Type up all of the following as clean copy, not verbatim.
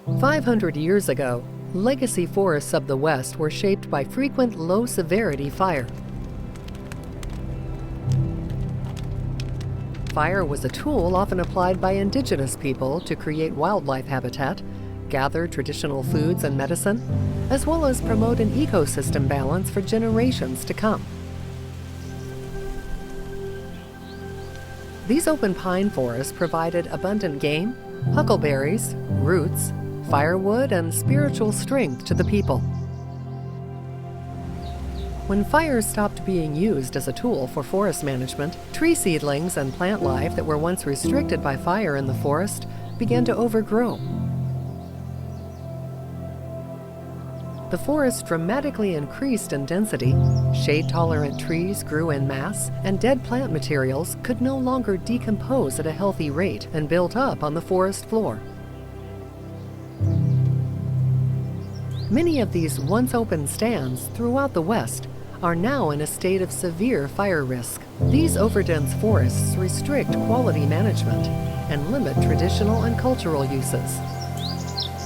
500 years ago, legacy forests of the West were shaped by frequent low-severity fire. Fire was a tool often applied by indigenous people to create wildlife habitat, gather traditional foods and medicine, as well as promote an ecosystem balance for generations to come. These open pine forests provided abundant game, huckleberries, roots, firewood, and spiritual strength to the people. When fires stopped being used as a tool for forest management, tree seedlings and plant life that were once restricted by fire in the forest began to overgrow. The forest dramatically increased in density, shade-tolerant trees grew en masse, and dead plant materials could no longer decompose at a healthy rate and built up on the forest floor. Many of these once open stands throughout the West are now in a state of severe fire risk. These overdense forests restrict quality management and limit traditional and cultural uses.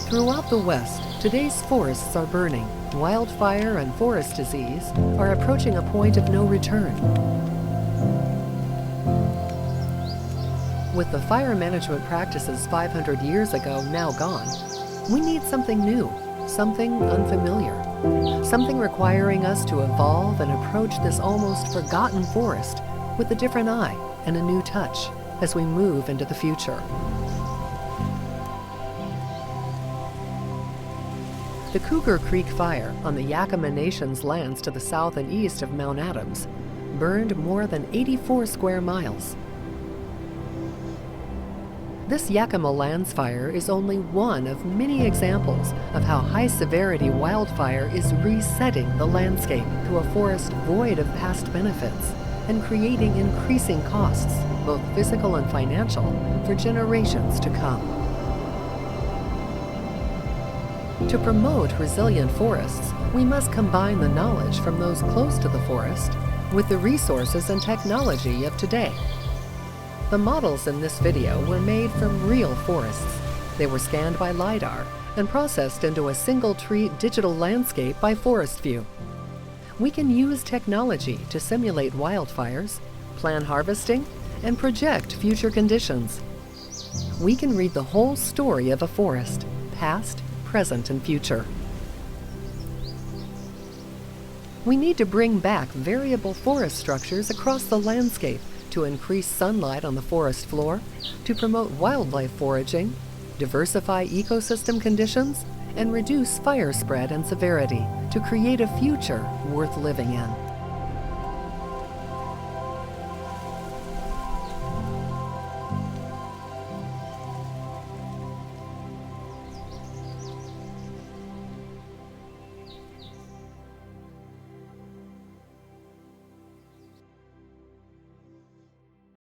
Throughout the West, today's forests are burning. Wildfire and forest disease are approaching a point of no return. With the fire management practices 500 years ago now gone, we need something new, something unfamiliar, something requiring us to evolve and approach this almost forgotten forest with a different eye and a new touch as we move into the future. The Cougar Creek Fire on the Yakama Nation's lands to the south and east of Mount Adams burned more than 84 square miles. This Yakama lands fire is only one of many examples of how high-severity wildfire is resetting the landscape to a forest void of past benefits and creating increasing costs, both physical and financial, for generations to come. To promote resilient forests, we must combine the knowledge from those close to the forest with the resources and technology of today. The models in this video were made from real forests. They were scanned by LiDAR and processed into a single-tree digital landscape by Forest View. We can use technology to simulate wildfires, plan harvesting, and project future conditions. We can read the whole story of a forest, past, present, and future. We need to bring back variable forest structures across the landscape to increase sunlight on the forest floor, to promote wildlife foraging, diversify ecosystem conditions, and reduce fire spread and severity to create a future worth living in.